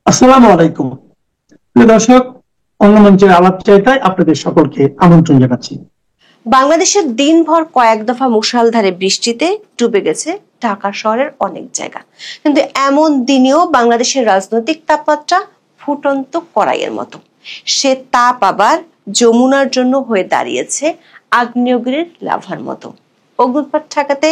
আসসালামু আলাইকুম। প্রিয় দর্শক, অন্য মঞ্চের আলাপচারিতায় আপনাদের সকলকে আমন্ত্রণ জানাচ্ছি। বাংলাদেশের দিনভর কয়েক দফা মুষলধারে বৃষ্টিতে ডুবে গেছে ঢাকা শহরের অনেক জায়গা। কিন্তু এমন দিনেও বাংলাদেশের রাজনৈতিক তাপমাত্রা ফুটন্ত কড়াইয়ের মতো। সে তাপ আবার যমুনার জন্য হয়ে দাঁড়িয়েছে আগ্নেয়গিরির লাভার মতো। অগ্নুৎপাত ঠেকাতে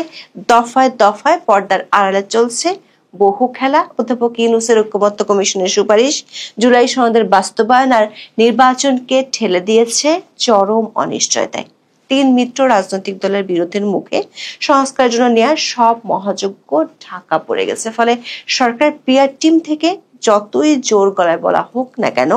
দফায় দফায় পর্দার আড়ালে চলছে বহু খেলা। অধ্যাপক ইউনূসের ঐক্যমত্য কমিশনের সুপারিশ, জুলাই সনদের বাস্তবায়ন আর নির্বাচনকে ঠেলে দিয়েছে চরম অনিশ্চয়তায়। তিন মিত্র রাজনৈতিক দলের বিরোধের মুখে সংস্কারের জন্য নেওয়া সব মহাযজ্ঞ ঢাকা পড়ে গেছে। ফলে সরকার পিআর টিম থেকে যতই জোর গলায় বলা হোক না কেন,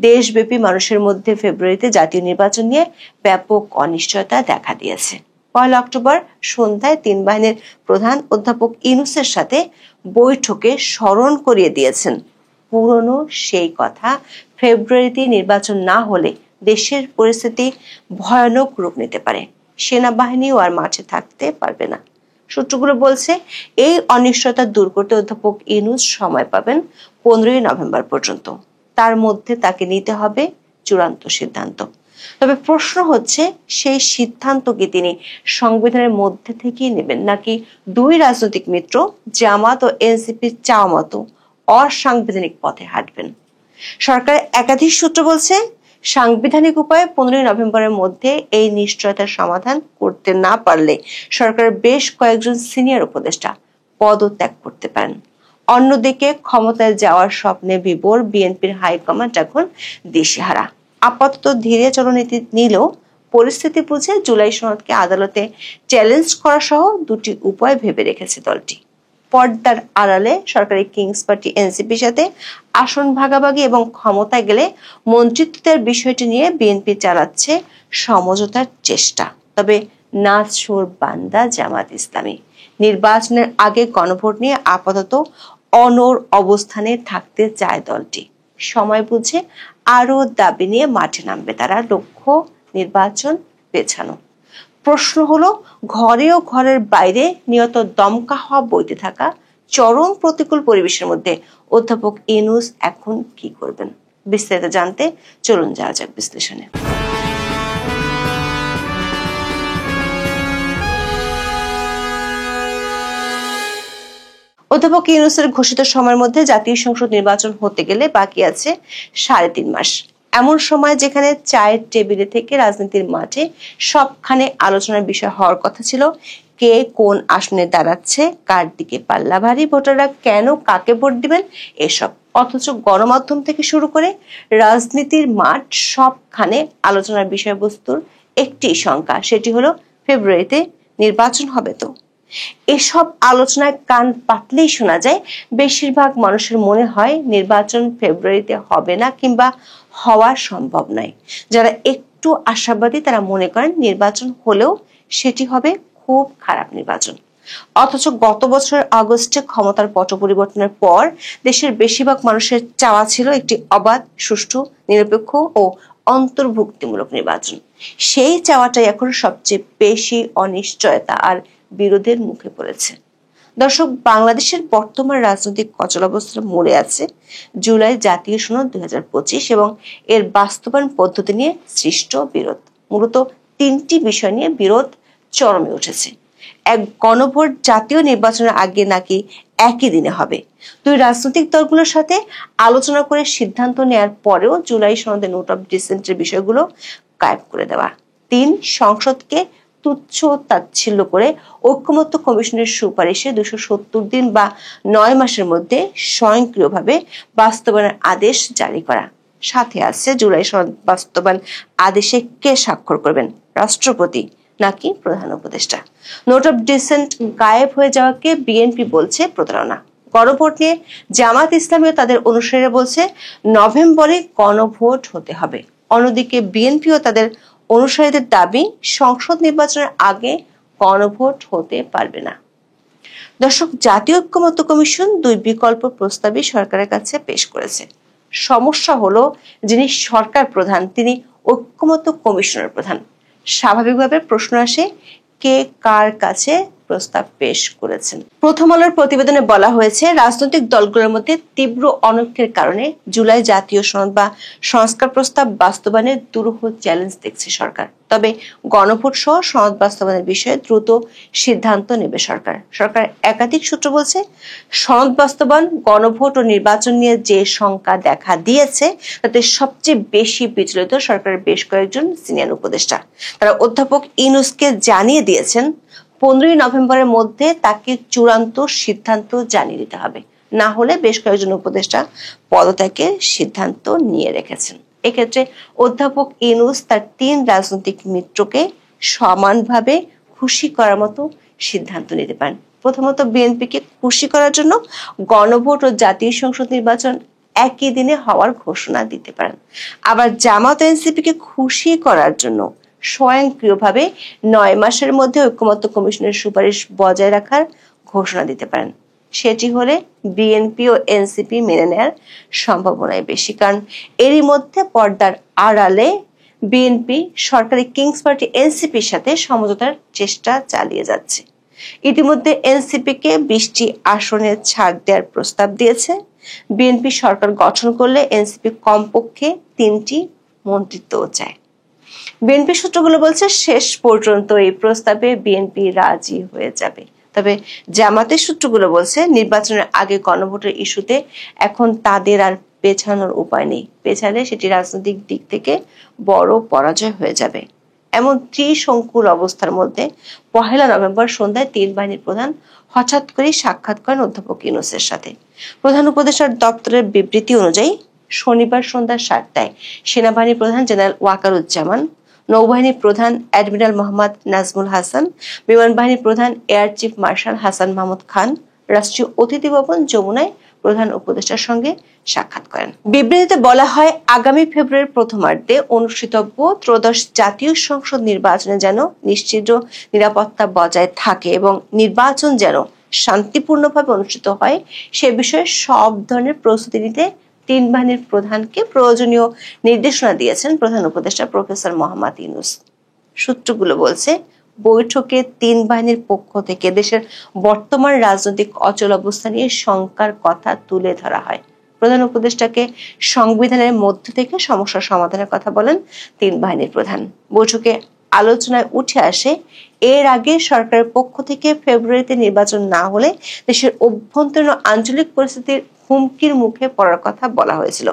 দেশব্যাপী মানুষের মধ্যে ফেব্রুয়ারিতে জাতীয় নির্বাচন নিয়ে ব্যাপক অনিশ্চয়তা দেখা দিয়েছে। 1 অক্টোবর সন্ধ্যায় তিন বাহিনীর প্রধান অধ্যাপক ইউনূসের সাথে বৈঠকে স্মরণ করিয়ে দিয়েছেন পুরনো সেই কথা, ফেব্রুয়ারিতে নির্বাচন না হলে দেশের পরিস্থিতি ভয়ানক রূপ নিতে পারে। সেনাবাহিনীও আর মাঠে থাকতে পারবে না। সূত্রগুলো বলছে এই অনিশ্চয়তা দূর করতে অধ্যাপক ইউনূস সময় পাবেন 15 নভেম্বর পর্যন্ত। তার মধ্যে তাকে নিতে হবে চূড়ান্ত সিদ্ধান্ত। তবে প্রশ্ন হচ্ছে, সেই সিদ্ধান্ত কি তিনি সংবিধানের মধ্যে থেকেই নেবেন, নাকি দুই রাজনৈতিক মিত্র জামাত ও এনসিপির চাওয়া মতো অসাংবিধানিক পথে হাঁটবেন? সরকারের একাধিক সূত্র বলছে, সাংবিধানিক উপায়ে 15 নভেম্বরের মধ্যে এই নিশ্চয়তার সমাধান করতে না পারলে সরকারের বেশ কয়েকজন সিনিয়র উপদেষ্টা পদত্যাগ করতে পারেন। অন্যদিকে ক্ষমতায় যাওয়ার স্বপ্নে বিভোর বিএনপির হাইকমান্ড এখন দিশেহারা। আপাতত ধীরে চলনীতি নিলেও পরিস্থিতি বুঝে জুলাই সনদকে আদালতে চ্যালেঞ্জ করা সহ দুটি উপায় ভেবে রেখেছে দলটি। পর্দার আড়ালে সরকারি কিংস পার্টি এনসিপির সাথে আসন ভাগাভাগি এবং ক্ষমতায় গেলে মন্ত্রিত্বের বিষয়টি নিয়ে বিএনপি চালাচ্ছে সমঝোতার চেষ্টা। তবে নাছোড় বান্দা জামাত ইসলামী। নির্বাচনের আগে গণভোট নিয়ে আপাতত অনড় অবস্থানে থাকতে চায় দলটি। সময় বুঝে আরো দাবি নিয়ে মাঠে নামবে তারা, লক্ষ্য নির্বাচন পেছানো। প্রশ্ন হলো, ঘরে ও ঘরের বাইরে নিয়ত দমকা হওয়া বইতে থাকা চরম প্রতিকূল পরিবেশের মধ্যে অধ্যাপক ইউনূস এখন কি করবেন? বিস্তারিত জানতে চলুন যাওয়া যাক বিশ্লেষণে। অধ্যাপক ইউনূসের ঘোষিত সময়ের মধ্যে জাতীয় সংসদ নির্বাচন হতে গেলে বাকি আছে 3.5 মাস। এমন সময় যেখানে চায়ের টেবিলে থেকে রাজনীতির মাঠে সবখানে আলোচনার বিষয় হওয়ার কথা ছিল কে কোন আসনে দাঁড়াচ্ছে, কার দিকে পাল্লা ভারী, ভোটাররা কেন কাকে ভোট দিবেন, এসব। অথচ গণমাধ্যম থেকে শুরু করে রাজনীতির মাঠ সবখানে আলোচনার বিষয়বস্তুর একটি শঙ্কা, সেটি হলো ফেব্রুয়ারিতে নির্বাচন হবে তো। এসব আলোচনায় কান পাতলেই শোনা যায় বেশিরভাগ মানুষের মনে হয় নির্বাচন ফেব্রুয়ারিতে হবে না কিংবা হওয়া সম্ভব নয়। যারা একটু আশাবাদী তারা মনে করেন নির্বাচন হলেও সেটি হবে খুব খারাপ নির্বাচন। অথচ গত বছর আগস্টে ক্ষমতার পট পরিবর্তনের পর দেশের বেশিরভাগ মানুষের চাওয়া ছিল একটি অবাধ, সুষ্ঠু, নিরপেক্ষ ও অন্তর্ভুক্তিমূলক নির্বাচন। সেই চাওয়াটাই এখন সবচেয়ে বেশি অনিশ্চয়তা আর বিরোধের মুখে পড়েছে। দর্শক, বাংলাদেশের বর্তমান রাজনৈতিক অচলাবস্থা মরে আছে জুলাই জাতীয় সনদ 2025 এবং এর বাস্তবায়ন পদ্ধতি নিয়ে সৃষ্ট বিরোধ। মূলত তিনটি বিষয় নিয়ে বিরোধ চরমে উঠেছে। এক, গণভোট জাতীয় নির্বাচনের আগে নাকি একই দিনে হবে। দুই, রাজনৈতিক দলগুলোর সাথে আলোচনা করে সিদ্ধান্ত নেয়ার পরেও জুলাই সনদে নোট অফ ডিসেন্টের বিষয়গুলো গায়েব করে দেওয়া। তিন, সংসদকে তুচ্ছ তাচ্ছিল্য করে ঐক্যমত্য কমিশনের সুপারিশে 270 দিন বা 9 মাসের মধ্যে স্বয়ংক্রিয়ভাবে বাস্তবায়নের আদেশ জারি করা। সাথে আছে জুলাই সনদ বাস্তবায়ন আদেশে কে স্বাক্ষর করবেন, রাষ্ট্রপতি নাকি প্রধান উপদেষ্টা। নোট অফ ডিসেন্ট গায়েব হয়ে যাওয়াকে বিএনপি বলছে প্রতারণা। গণভোট নিয়ে জামাত ইসলামী ও তাদের অনুসারীরা বলছে নভেম্বরে গণভোট হতে হবে। অন্যদিকে বিএনপি ও তাদের অনুসারীদের দাবি সংসদ নির্বাচনের আগে গণভোট হতে পারবে না। দর্শক, জাতীয় ঐক্যমত্য কমিশন দুই বিকল্প প্রস্তাবই সরকারের কাছে পেশ করেছে। সমস্যা হলো, যিনি সরকার প্রধান তিনি ঐক্যমত্য কমিশনের প্রধান। স্বাভাবিকভাবে প্রশ্ন আসে, কে কার কাছে প্রস্তাব পেশ করেছেন। প্রথম আলোর প্রতিবেদনে বলা হয়েছে, রাজনৈতিক দলগুলোর মধ্যে তীব্র অনৈক্যের কারণে জুলাই জাতীয় সনদ বা সংস্কার প্রস্তাব বাস্তবায়নের দুরূহ চ্যালেঞ্জ দেখছে সরকার। তবে গণভোট সহ সনদ বাস্তবায়নের বিষয়ে দ্রুত সিদ্ধান্ত নেবে সরকার। সরকার একাধিক সূত্র বলছে, সনদ বাস্তবায়ন, গণভোট ও নির্বাচন নিয়ে যে শঙ্কা দেখা দিয়েছে তাতে সবচেয়ে বেশি বিচলিত সরকারের বেশ কয়েকজন সিনিয়র উপদেষ্টা। তারা অধ্যাপক ইউনূসকে জানিয়ে দিয়েছেন 15 নভেম্বরের মধ্যে তাকে চূড়ান্ত সিদ্ধান্ত জানিয়ে দিতে হবে, না হলে বেশ কয়েকজন উপদেষ্টা পদত্যাগের সিদ্ধান্ত নিয়ে রেখেছেন। এক্ষেত্রে অধ্যাপক ইউনূস তার 3 রাজনৈতিক মিত্রকে সমানভাবে খুশি করার মতো সিদ্ধান্ত নিতে পারেন। প্রথমত, বিএনপিকে খুশি করার জন্য গণভোট ও জাতীয় সংসদ নির্বাচন একই দিনে হওয়ার ঘোষণা দিতে পারেন। আবার জামাত এনসিপিকে খুশি করার জন্য স্বয়ংক্রিয়ভাবে 9 মাসের মধ্যে ঐকমত্য কমিশনের সুপারিশ বজায় রাখার ঘোষণা দিতে পারেন। সেটি হলে বিএনপি ও এনসিপি মেনে নেওয়ার সম্ভাবনাই বেশি, কারণ এরই মধ্যে পর্দার আড়ালে বিএনপি সরকারি কিংস পার্টি এনসিপির সাথে সমঝোতার চেষ্টা চালিয়ে যাচ্ছে। ইতিমধ্যে এনসিপিকে 20টি আসনে ছাড় দেওয়ার প্রস্তাব দিয়েছে। বিএনপি সরকার গঠন করলে এনসিপি কমপক্ষে 3টি মন্ত্রিত্বও চায়। বিএনপি সূত্রগুলো বলছে, শেষ পর্যন্ত এই প্রস্তাবে বিএনপি রাজি হয়ে যাবে। তবে জামাতের সূত্রগুলো বলছে, নির্বাচনের আগে গণভোটের ইস্যুতে এখন তাদের আর পেছানোর উপায় নেই। পেছালে সেটি রাজনৈতিক দিক থেকে বড় পরাজয় হয়ে যাবে। এমন ত্রিশঙ্কুল অবস্থার মধ্যে 1 নভেম্বর সন্ধ্যায় 3 বাহিনীর প্রধান হঠাৎ করে সাক্ষাৎ করেন অধ্যাপক ইউনূসের সাথে। প্রধান উপদেষ্টার দপ্তরের বিবৃতি অনুযায়ী শনিবার সন্ধ্যা 7টায় সেনাবাহিনী প্রধান জেনারেল ওয়াকারুজ্জামান, নৌবাহিনী প্রধান অ্যাডমিরাল মোহাম্মদ নাজমুল হাসান, বিমান বাহিনী প্রধান air chief marshal Hasan Mahmud Khan রাষ্ট্রীয় অতিথি ভবন যমুনায় প্রধান উপদেষ্টার সঙ্গে সাক্ষাৎ করেন। বিবৃতিতে বলা হয়, আগামী ফেব্রুয়ারির প্রথমার্ধে অনুষ্ঠিতব্য ত্রয়োদশ জাতীয় সংসদ নির্বাচনে যেন নিশ্চিত নিরাপত্তা বজায় থাকে এবং নির্বাচন যেন শান্তিপূর্ণভাবে অনুষ্ঠিত হয় সে বিষয়ে সব ধরনের প্রস্তুতি নিতে 3 বাহিনীর প্রধানকে প্রয়োজনীয় নির্দেশনা দিয়েছেন প্রধান উপদেষ্টা প্রফেসর মোহাম্মদ ইউনূস। সূত্রগুলো বলছে, বৈঠকে 3 বাহিনীর পক্ষ থেকে দেশের বর্তমান রাজনৈতিক অচল অবস্থা নিয়ে শঙ্কার কথা তুলে ধরা হয়। প্রধান উপদেষ্টাকে সংবিধানের মধ্য থেকে সমস্যা সমাধানের কথা বলেন 3 বাহিনীর প্রধান। বৈঠকে আলোচনায় উঠে আসে, এর আগে সরকারের পক্ষ থেকে ফেব্রুয়ারিতে নির্বাচন না হলে দেশের অভ্যন্তরীণ আঞ্চলিক পরিস্থিতির হুমকির মুখে পড়ার কথা বলা হয়েছিল।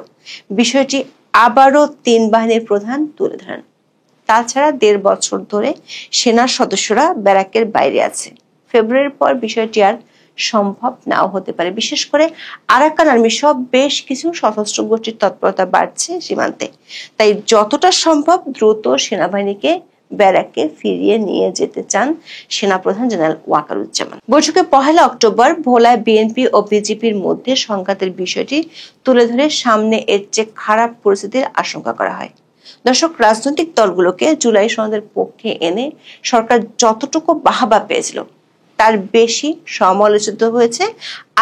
বিষয়টি আবারও 3 বাহিনীর প্রধান তুলে ধরেন। তাছাড়া 1.5 বছর ধরে সেনার সদস্যরা ব্যারাকের বাইরে আছে। ফেব্রুয়ারির পর বিষয়টি আর সম্ভব নাও হতে পারে। বিশেষ করে আরাকান আর্মি সহ বেশ কিছু সশস্ত্র গোষ্ঠীর তৎপরতা বাড়ছে সীমান্তে। তাই যতটা সম্ভব দ্রুত সেনাবাহিনীকে ব্যারাকে ফিরিয়ে নিয়ে যেতে চান সেনাপ্রধান জেনারেল ওয়াকারুজ্জামান। বৈঠকে 1 অক্টোবর ভোলায় বিএনপি ও বিজেপির মধ্যে সংঘাতের বিষয়টি তুলে ধরে সামনে এর চেয়ে খারাপ পরিস্থিতির আশঙ্কা করা হয়। দর্শক, রাজনৈতিক দলগুলোকে জুলাই সনদের পক্ষে এনে সরকার যতটুকু বাহবা পেয়েছিল তার বেশি সমালোচিত হয়েছে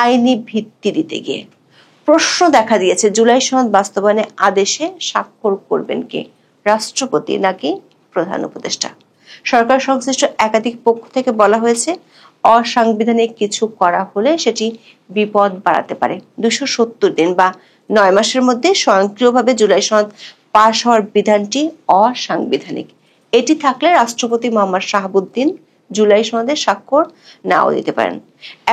আইনি ভিত্তি দিতে গিয়ে। প্রশ্ন দেখা দিয়েছে, জুলাই সনদ বাস্তবায়নে আদেশে স্বাক্ষর করবেন কে, রাষ্ট্রপতি নাকি প্রধান উপদেষ্টা? সরকার সংশ্লিষ্ট একাধিক পক্ষ থেকে বলা হয়েছে, অসাংবিধানিক কিছু করা হলে সেটি বিপদ বাড়াতে পারে। 270 দিন বা 9 মাসের মধ্যে স্বয়ংক্রিয়ভাবে জুলাই সনদ পাশ হওয়ার বিধানটি অসাংবিধানিক। এটি থাকলে রাষ্ট্রপতি মোহাম্মদ শাহাবুদ্দিন জুলাই সনদে স্বাক্ষর নাও দিতে পারেন,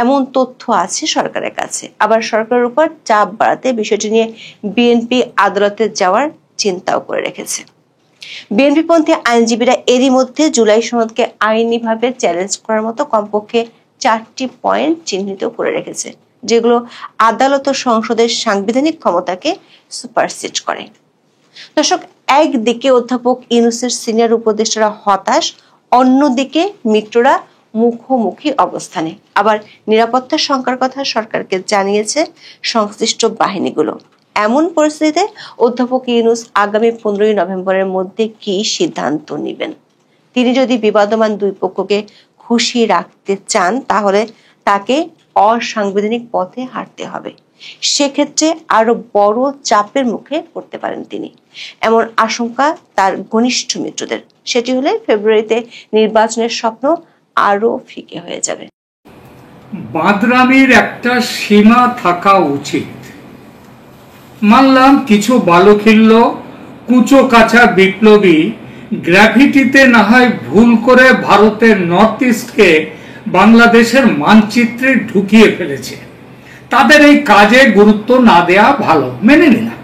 এমন তথ্য আছে সরকারের কাছে। আবার সরকারের উপর চাপ বাড়াতে বিষয়টি নিয়ে বিএনপি আদালতে যাওয়ার চিন্তাও করে রেখেছে। বিএনপিপন্থী আইনজীবীরা এরই মধ্যে জুলাই সনদকে আইনিভাবে চ্যালেঞ্জ করার মতো কমপক্ষে 4টি পয়েন্ট চিহ্নিত করে রেখেছে, যেগুলো আদালত ও সংসদের সাংবিধানিক ক্ষমতাকে সুপারসিড করে। দর্শক, একদিকে অধ্যাপক ইউনূসের সিনিয়র উপদেষ্টারা হতাশ, অন্যদিকে মিত্ররা মুখোমুখি অবস্থানে। আবার নিরাপত্তার শঙ্কার কথা সরকারকে জানিয়েছে সংশ্লিষ্ট বাহিনীগুলো। এমন পরিস্থিতিতে অধ্যাপক ইউনূস আগামী 15 নভেম্বরের মধ্যে কি সিদ্ধান্ত নেবেন? তিনি যদি বিবাদমান 2 পক্ষকে খুশি রাখতে চান তাহলে তাকে অসাংবিধানিক পথে হাঁটতে হবে। সেক্ষেত্রে আরো বড় চাপের মুখে পড়তে পারেন তিনি, এমন আশঙ্কা তার ঘনিষ্ঠ মিত্রদের। সেটি হলে ফেব্রুয়ারিতে নির্বাচনের স্বপ্ন আরো ফিকে হয়ে যাবে। বাঁদরামির একটা সীমা থাকা উচিত। মানলাম কিছু বালুখিল্য কুচো কাঁচা বিপ্লবী গ্র্যাভিটিতে না হয় ভুল করে ভারতের নর্থ ইস্টকে বাংলাদেশের মানচিত্রে ঢুকিয়ে ফেলেছে, তাদের এই কাজে গুরুত্ব না দেয়া ভালো, মেনে নিলাম।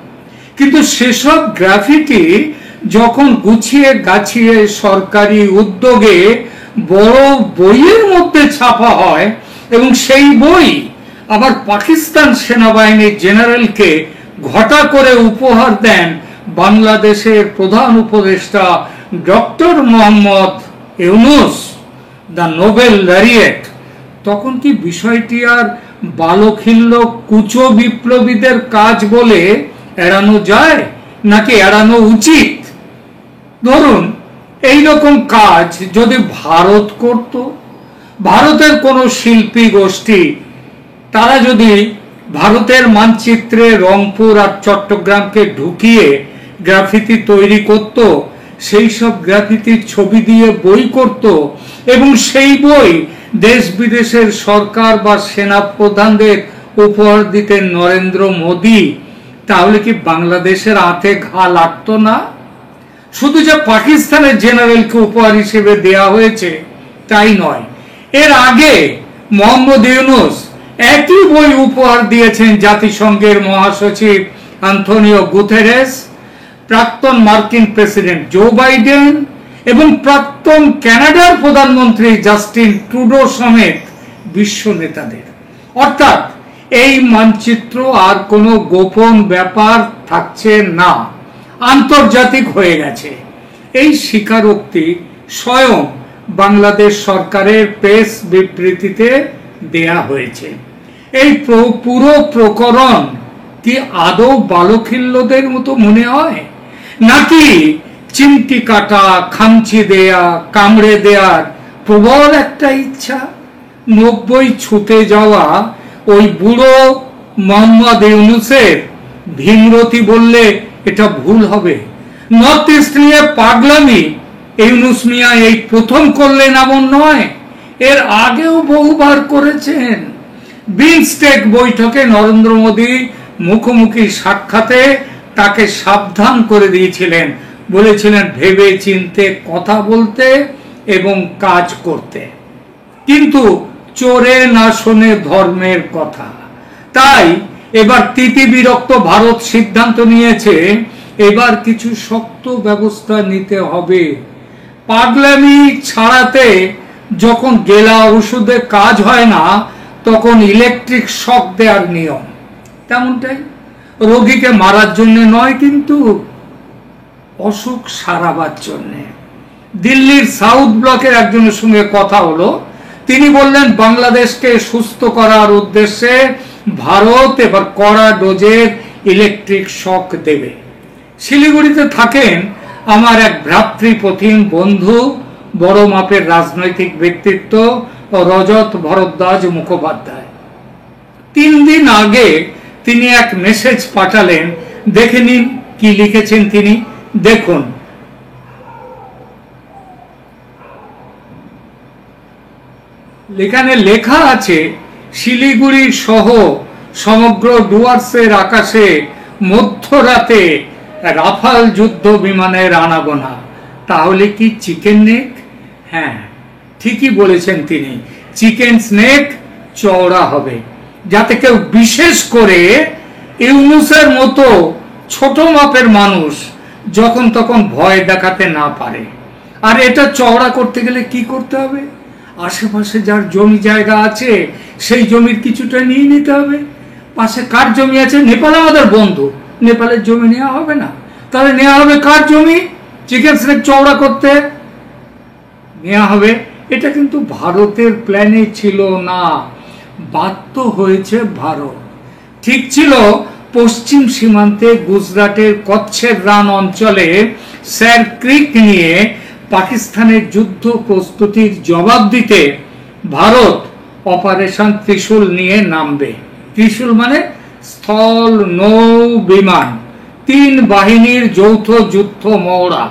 কিন্তু সেসব গ্রাফিটি যখন গুছিয়ে গাছিয়ে সরকারি উদ্যোগে বড় বইয়ের মধ্যে ছাপা হয় এবং সেই বই আবার পাকিস্তান সেনাবাহিনীর জেনারেলকে ঘটা করে উপহার দেন বাংলাদেশের প্রধান উপদেষ্টা doctor Mohammad Yunus, the Nobel laureate, তখন কি বিষয়টি আর বালখিল্য কুচো বিপ্লবীদের কাজ বলে এড়ানো যায় নাকি এড়ানো উচিত? ধরুন এইরকম কাজ যদি ভারত করত, ভারতের কোনো শিল্পী গোষ্ঠী তারা যদি ভারতের মানচিত্রে রংপুর আর চট্টগ্রামকে ঢুকিয়ে গ্রাফিতি তৈরি করত, সেই সব গ্রাফিতির ছবি দিয়ে বই করত এবং সেই বই দেশ বিদেশের সরকার বা সেনা প্রধানদের উপহার দিতেন নরেন্দ্র মোদী, তাহলে কি বাংলাদেশের হাতে ঘা লাগতো না? শুধু যে পাকিস্তানের জেনারেলকে উপহার হিসেবে দেয়া হয়েছে তাই নয়, এর আগে মোহাম্মদ ইউনূস একই বই উপহার দিয়েছেন জাতিসংঘের মহাসচিব আন্তোনিও গুতেরেস, প্রাক্তন মার্কিন প্রেসিডেন্ট জো বাইডেন এবং প্রাক্তন কানাডার প্রধানমন্ত্রী জাস্টিন ট্রুডো সমেত বিশ্ব নেতাদের। অর্থাৎ এই মানচিত্র আর কোনো গোপন ব্যাপার থাকছে না, আন্তর্জাতিক হয়ে গেছে। এই স্বীকারোক্তি স্বয়ং বাংলাদেশ সরকারের প্রেস বিবৃতিতে দেয়া হয়েছে। এই পুরো প্রকরণ কি আদৌ বালখিল্যদের মতো মনে হয়, নাকি চিমটি কাটা, খামচি দেয়া, কামড়ে দেয়ার প্রবল একটা ইচ্ছা? 90 ছুতে যাওয়া ওই বুড়ো মোহাম্মদ ইউনূসের ভীমরতি বললে এটা ভুল হবে। নর্থ ইস্ট নিয়ে পাগলামি ইউনূস মিয়া এই প্রথম করলেন এমন নয়, এর আগেও বহুবার করেছেন। বিমস্টেক বৈঠকে নরেন্দ্র মোদী মুখোমুখি সাক্ষাতে তাকে সাবধান করে দিয়েছিলেন, বলেছিলেন ভেবে চিন্তে কথা বলতে এবং কাজ করতে, কিন্তু চোরে না শোনে ধর্মের কথা। তাই এবার তিতিবিরক্ত ভারত সিদ্ধান্ত নিয়েছে এবার কিছু শক্ত ব্যবস্থা নিতে হবে। পাগলামি ছাড়াতে যখন গেলা ওষুধে কাজ হয় না, তখন ইলেকট্রিক শক দেওয়ার নিয়ম তেমনটাই, রোগীকে মারার জন্য নয়, কিন্তু অসুখ সারাবার জন্য। দিল্লির সাউথ ব্লকের একজনের সঙ্গে কথা হলো, তিনি বললেন বাংলাদেশকে সুস্থ করার উদ্দেশ্যে ভারত এবার কড়া ডোজের ইলেকট্রিক শক দেবে। শিলিগুড়িতে থাকেন আমার এক ভ্রাতৃপ্রতিম বন্ধু, বড় মাপের রাজনৈতিক ব্যক্তিত্ব রজত ভরদ্বাজ মুখোপাধ্যায়। 3 দিন আগে তিনি এক মেসেজ পাঠালেন, দেখে নিন কি লিখেছেন তিনি, দেখুন। এখানে লেখা আছে, শিলিগুড়ি সহ সমগ্র ডুয়ার্সের আকাশে মধ্যরাতে রাফাল যুদ্ধ বিমানের আনাগোনা। তাহলে কি চিকেন নেক? হ্যাঁ, ঠিকই বলেছেন তিনি, চিকেন স্নেক চওড়া হবে, যাতে কেউ বিশেষ করে ইউনূসের মতো ছোট মাপের মানুষ যখন তখন ভয় দেখাতে না পারে। আর এটা চওড়া করতে গেলে কি করতে হবে? আশেপাশে যার জমি জায়গা আছে সেই জমির কিছুটা নিয়ে নিতে হবে। পাশে কার জমি আছে? নেপাল আমাদের বন্ধু, নেপালের জমি নেওয়া হবে না, তাহলে নেওয়া হবে কার জমি? চিকেন স্নেক চওড়া করতে নেওয়া হবে। এটা কিন্তু ভারতের প্ল্যানে ছিল না, বাধ্য হয়েছে ভারত। ঠিক ছিল পশ্চিম সীমান্তে গুজরাটের কচ্ছের রান অঞ্চলে স্যার ক্রিক নিয়ে পাকিস্তানের যুদ্ধ প্রস্তুতির জবাব দিতে ভারত অপারেশন ত্রিশূল নিয়ে নামবে। ত্রিশূল মানে স্থল, নৌ, বিমান, 3 বাহিনীর যৌথ যুদ্ধ মহড়া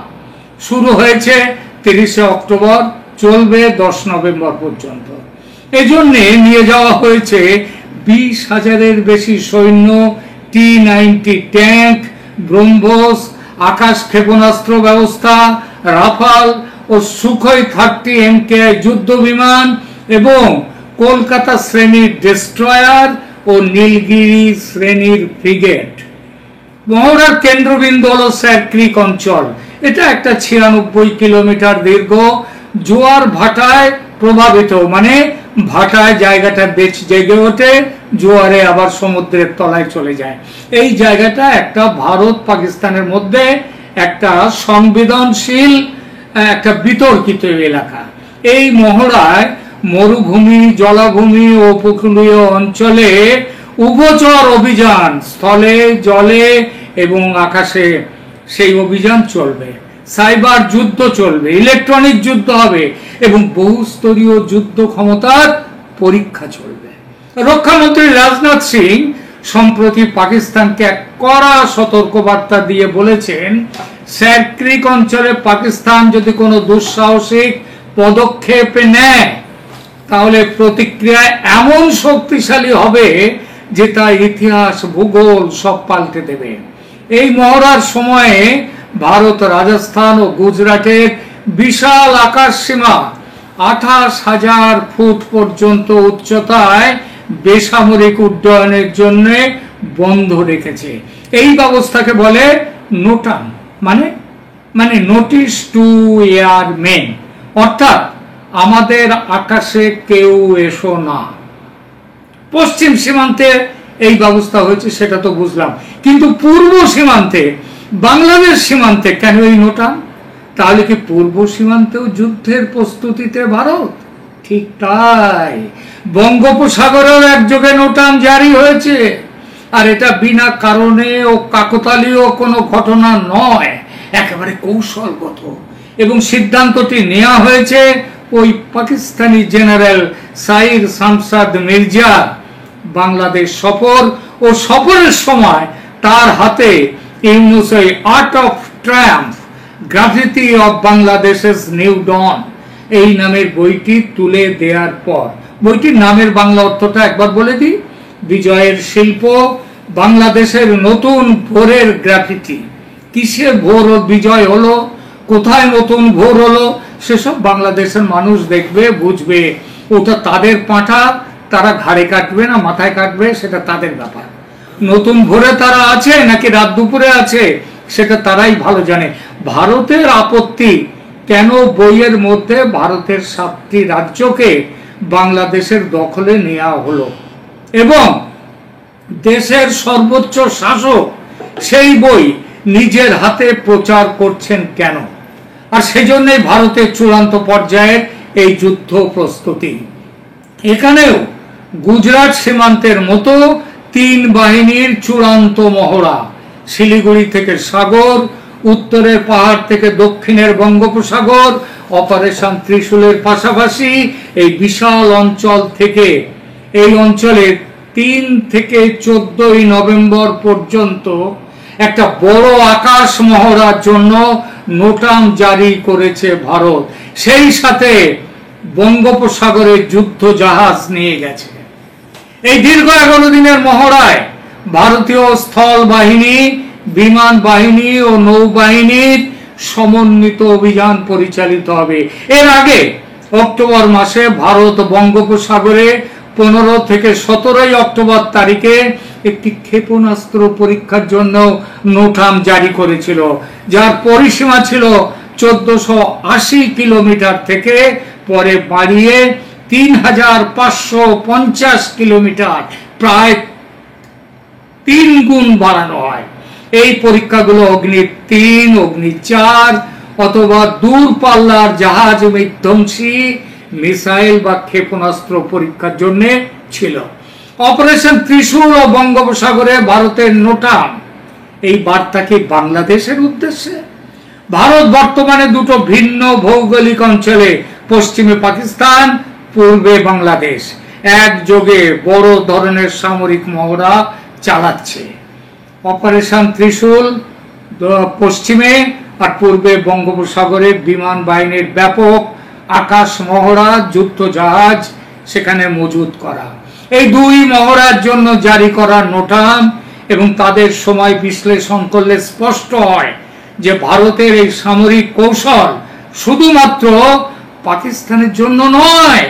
শুরু হয়েছে 30 অক্টোবর চলবে 10 নভেম্বর পর্যন্ত। এজন্য নিয়ে যাওয়া হয়েছে 20,000-এর বেশি সৈন্য, T-90 ট্যাঙ্ক, ব্রহ্মোস, আকাশ ক্ষেপণাস্ত্র ব্যবস্থা, রাফাল ও সুখোই 30 MKI যুদ্ধ বিমান এবং কলকাতা শ্রেণীর ডেস্ট্রয়ার ও নীলগিরি শ্রেণীর ফ্রিগেট। মহড়ার কেন্দ্রবিন্দু হল স্যার ক্রিক অঞ্চল। এটা একটা 96 কিলোমিটার দীর্ঘ, জোয়ার ভাটায় প্রভাবিত, মানে ভাটায় জায়গাটা বেশ জেগে ওঠে, জোয়ারে আবার সমুদ্রের তলায় চলে যায়। এই জায়গাটা একটা ভারত পাকিস্তানের মধ্যে একটা সংবেদনশীল, একটা বিতর্কিত এলাকা। এই মহড়ায় মরুভূমি, জলাভূমি ও উপকূলীয় অঞ্চলে উভচর অভিযান, স্থলে, জলে এবং আকাশে সেই অভিযান চলবে। সাইবার যুদ্ধ চলবে, ইলেকট্রনিক যুদ্ধ হবে এবং বহুস্তরীয় যুদ্ধ ক্ষমতার পরীক্ষা চলবে। রক্ষামন্ত্রী রাজনাথ সিং সম্প্রতি পাকিস্তানকে এক কড়া সতর্কবার্তা দিয়ে বলেছেন, স্যার ক্রিক অঞ্চলে পাকিস্তান যদি কোনো দুঃসাহসিক পদক্ষেপ নেয় তাহলে প্রতিক্রিয়া এমন শক্তিশালী হবে যে তা ইতিহাস, ভূগোল সব পাল্টে দেবে। এই মহড়ার সময়ে ভারত রাজস্থান ও গুজরাটের বিশাল আকাশ সীমা 28,000 ফুট পর্যন্ত উচ্চতায় বেসামরিক উড্ডয়নের জন্য বন্ধ রেখেছে। এই ব্যবস্থাকে বলে নোটাম, মানে নোটিশ টু এয়ারমেন, অর্থাৎ আমাদের আকাশে কেউ এসো না। পশ্চিম সীমান্তে এই ব্যবস্থা হয়েছে সেটা তো বুঝলাম, কিন্তু পূর্ব সীমান্তে, বাংলাদেশ সীমান্তে কেন এই নোটাম? তাহলে কি পূর্ব সীমান্তেও যুদ্ধের প্রস্তুতিতে ভারত? ঠিক তাই, বঙ্গোপসাগরেও একযোগে নোটাম জারি হয়েছে। আর এটা বিনা কারণে ও কাকতালীয় কোনো ঘটনা নয়, একেবারে কৌশলগত। এবং সিদ্ধান্তটি নেওয়া হয়েছে ওই পাকিস্তানি জেনারেল সাইর শামসাদ মির্জা বাংলাদেশ সফর ও সফরের সময় তার হাতে ইউনুসের art of Triumf, graffiti of বাংলাদেশের নিউ ডন এই নামের বইটি তুলে দেওয়ার পর। বইটির নামের বাংলা অর্থটা একবার বলে দিই, বিজয়ের শিল্প, বাংলাদেশের নতুন ভোরের গ্রাফিতি। কিসে ভোর ও বিজয় হলো, কোথায় নতুন ভোর হলো, সেসব বাংলাদেশের মানুষ দেখবে, বুঝবে। ওটা তাদের পাঁঠা, তারা ঘাড়ে কাটবে না মাথায় কাটবে সেটা তাদের ব্যাপার। নতুন ভোরে তারা আছে নাকি রাত দুপুরে আছে সেটা তারাই ভালো জানে। ভারতের আপত্তি কেন বইয়ের মধ্যে ভারতের 7টি রাজ্যকে বাংলাদেশের দখলে নেওয়া হলো এবং দেশের সর্বোচ্চ শাসক সেই বই নিজের হাতে প্রচার করছেন কেন? আর সেজন্যই ভারতের চূড়ান্ত পর্যায়ের এই যুদ্ধ প্রস্তুতি। এখানেও গুজরাট সীমান্তের মতো 3 বাহিনীর চূড়ান্ত মহড়া, শিলিগুড়ি থেকে সাগর, উত্তরের পাহাড় থেকে দক্ষিণের বঙ্গোপসাগর, অপারেশন ত্রিশূলের পাশাপাশি এই বিশাল অঞ্চল থেকে, এই অঞ্চলের 3 থেকে 14 নভেম্বর পর্যন্ত একটা বড় আকাশ মহড়ার জন্য নোটাম জারি করেছে ভারত। সেই সাথে বঙ্গোপসাগরে যুদ্ধ জাহাজ নিয়ে গেছে। এই দীর্ঘ 11 দিনের মহড়ায় ভারতীয় স্থল বাহিনী, বিমান বাহিনী ও নৌবাহিনীর সমন্বিত অভিযান পরিচালিত হবে। এর আগে অক্টোবর মাসে ভারত বঙ্গোপসাগরে 15 থেকে 17 অক্টোবর তারিখে একটি ক্ষেপণাস্ত্র পরীক্ষার জন্য নোটাম জারি করেছিল, যার পরিসীমা ছিল 1480 কিলোমিটার থেকে পরে বাড়িয়ে 3550 কিলোমিটার, প্রায় 3 গুণ বাড়ানো হয়। এই পরীক্ষাগুলো অগ্নি 3, অগ্নি 4 অথবা দূরপাল্লার জাহাজ বিধ্বংসী মিসাইল বা ক্ষেপণাস্ত্র পরীক্ষার জন্য ছিল। অপারেশন ত্রিশূল ও বঙ্গোপসাগরে ভারতের নোটাম, এই বার্তা কি বাংলাদেশের উদ্দেশ্যে? ভারত বর্তমানে 2টো ভিন্ন ভৌগোলিক অঞ্চলে, পশ্চিমে পাকিস্তান, পূর্বে বাংলাদেশ, একযোগে বড় ধরনের সামরিক মহড়া চালাচ্ছে। অপারেশন ত্রিশূল পশ্চিমে আর পূর্বে বঙ্গোপসাগরে বিমান বাহিনীর ব্যাপক আকাশ মহড়া, যুদ্ধ জাহাজ সেখানে মজুদ করা। এই দুই মহড়ার জন্য জারি করা নোটাম এবং তাদের সময় বিশ্লেষণ করলে স্পষ্ট হয় যে ভারতের এই সামরিক কৌশল শুধুমাত্র পাকিস্তানের জন্য নয়,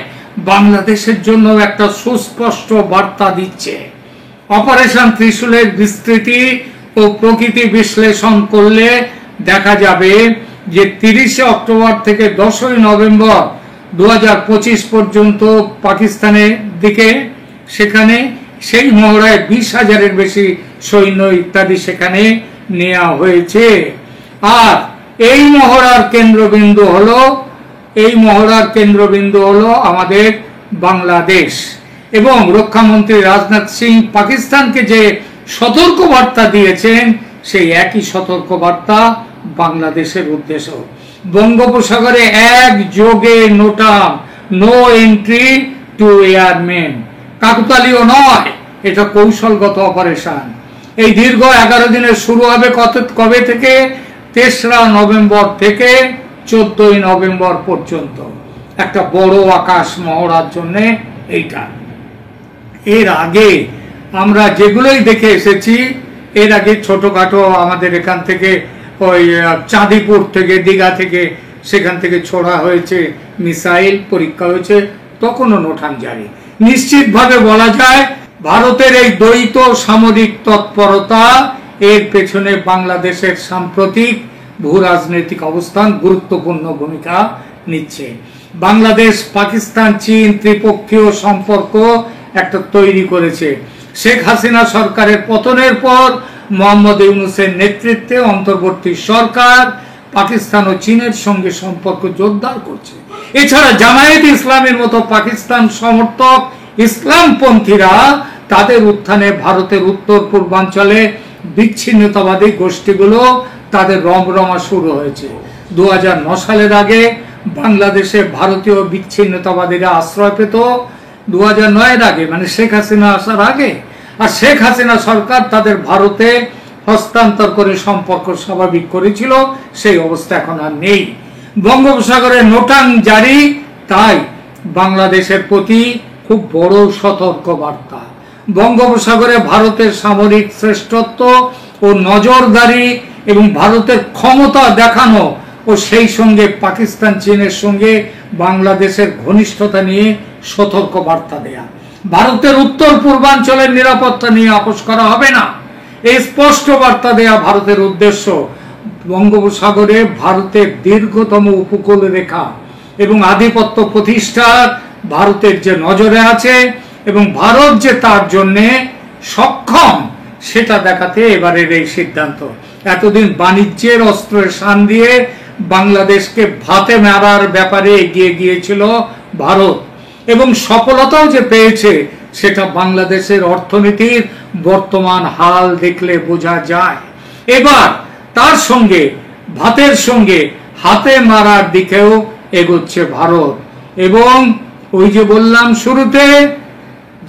বাংলাদেশের জন্য একটা সুস্পষ্ট বার্তা দিচ্ছে। অপারেশন ত্রিশূলের বিস্তৃতি ও প্রকৃতি বিশ্লেষণ করলে দেখা যাবে যে 30 অক্টোবর থেকে 10 নভেম্বর 2025 পর্যন্ত পাকিস্তানের দিকে সেখানে সেই মহড়ায় 20,000-এর বেশি সৈন্য ইত্যাদি সেখানে নেওয়া হয়েছে। আর এই মহড়ার কেন্দ্রবিন্দু হলো আমাদের বাংলাদেশ। এবং রক্ষামন্ত্রী রাজনাথ সিং পাকিস্তানকে যে সতর্ক বার্তা দিয়েছেন, সেই একই সতর্ক বার্তা বাংলাদেশের উদ্দেশ্য। বঙ্গোপসাগরে একযোগে নোটাম, নো এন্ট্রি টু এয়ারমেন, কাকতালীয় নয়, এটা কৌশলগত অপারেশন। এই দীর্ঘ 11 দিনের শুরু হবে কবে থেকে? 3রা নভেম্বর থেকে 14ই নভেম্বর পর্যন্ত। একটা বড় আকাশ মহড়ার জন্য এইটা। এর আগে আমরা যেগুলোই দেখে এসেছি, এর আগে ছোটখাটো আমাদের এখান থেকে ওই চাঁদিপুর থেকে, দীঘা থেকে, সেখান থেকে ছোড়া হয়েছে মিসাইল, পরীক্ষা হয়েছে, তখনও নোটাম জারি। নিশ্চিতভাবে বলা যায় ভারতের এই দ্বৈত সামরিক তৎপরতা, এর পেছনে বাংলাদেশের সাম্প্রতিক ভূ রাজনৈতিক অবস্থান গুরুত্বপূর্ণ ভূমিকা নিচ্ছে। বাংলাদেশ, পাকিস্তান, চীন ত্রিপক্ষীয় সম্পর্ক একটা তৈরি করেছে। শেখ হাসিনা সরকারের পতনের পর মোহাম্মদ ইউনূসের নেতৃত্বে অন্তর্বর্তী সরকার পাকিস্তান ও চীনের সঙ্গে সম্পর্ক জোরদার করছে। এছাড়া জামায়াত ইসলামের মতো পাকিস্তান সমর্থক ইসলামপন্থীরা, তাদের উত্থানে ভারতের উত্তর পূর্বাঞ্চলে বিচ্ছিন্নতাবাদী গোষ্ঠীগুলো তাদের রমরমা শুরু হয়েছে। 2009 সালের আগে বাংলাদেশে ভারতীয় বিচ্ছিন্নতাবাদীরা আশ্রয় পেত 2009-এর আগে, মানে শেখ হাসিনা আসার আগে। আর শেখ হাসিনা সরকার তাদের ভারতে হস্তান্তর করে সম্পর্ক স্বাভাবিক করেছিল, সেই অবস্থা এখন আর নেই। বঙ্গোপসাগরে নোটাম জারি, তাই বাংলাদেশের প্রতি খুব বড় সতর্ক বার্তা। বঙ্গোপসাগরে ভারতের সামরিক শ্রেষ্ঠত্ব ও নজরদারি এবং ভারতের ক্ষমতা দেখানো ও সেই সঙ্গে পাকিস্তান চীনের সঙ্গে বাংলাদেশের ঘনিষ্ঠতা নিয়ে সতর্ক বার্তা দেয়া। ভারতের উত্তর পূর্বাঞ্চলের নিরাপত্তা নিয়ে আপোষ করা হবে না, এই স্পষ্ট বার্তা দেয়া ভারতের উদ্দেশ্য। বঙ্গোপসাগরে ভারতের দীর্ঘতম উপকূল রেখা এবং আধিপত্য প্রতিষ্ঠার ভারতের যে নজরে আছে এবং ভারত যে তার জন্য সক্ষম, সেটা দেখাতে এবারের এই সিদ্ধান্ত। এতদিন বাণিজ্যের অস্ত্রের শান দিয়ে বাংলাদেশকে ভাতে মারার ব্যাপারে এগিয়ে গিয়েছিল ভারত, এবং সফলতাও যে পেয়েছে সেটা বাংলাদেশের অর্থনীতির বর্তমান হাল দেখলে বোঝা যায়। এবার তার সঙ্গে ভাতের সঙ্গে হাতে মারার দিকেও এগোচ্ছে ভারত। এবং ওই যে বললাম শুরুতে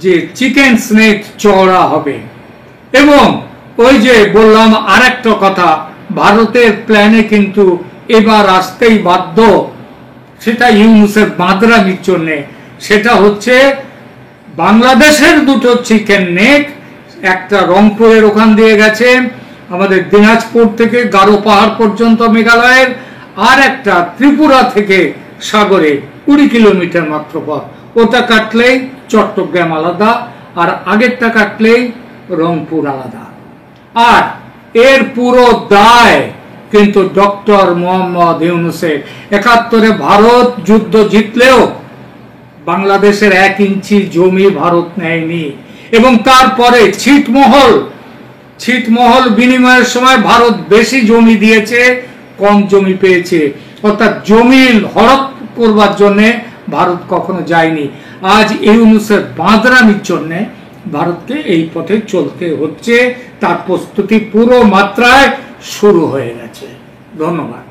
যে চিকেন স্নেক চওড়া হবে, এবং ওই যে বললাম আরেকটা কথা, ভারতের প্ল্যানে কিন্তু এবার আসতেই বাধ্য, সেটা ইউনূসের বাঁদরামির জন্য। সেটা হচ্ছে বাংলাদেশের দুটো চিকেন নেক, একটা রংপুরের ওখান দিয়ে গেছে আমাদের দিনাজপুর থেকে গারো পাহাড় পর্যন্ত মেঘালয়ের, আর একটা ত্রিপুরা থেকে সাগরে 20 কিলোমিটার মাত্র পথ। ওটা কাটলেই চট্টগ্রাম আলাদা, আর আগেরটা কাটলেই রংপুর আলাদা। আর এর পুরো দায় কিন্তু ডক্টর মোহাম্মদ ইউনূসের। 71-এ ভারত যুদ্ধ জিতলেও বাংলাদেশের 1 ইঞ্চি জমি ভারত নেয়নি, এবং তারপরে ছিটমহল বিনিময়ের সময় ভারত বেশি জমি দিয়েছে, কম জমি পেয়েছে। অর্থাৎ জমি হড়প করবার জন্য ভারত কখনো যায়নি। আজ ইউনূসের বাঁদরামির জন্য ভারতকে এই পথে চলতে হচ্ছে, তার প্রস্তুতি পুরো মাত্রায় শুরু হয়ে গেছে। ধন্যবাদ।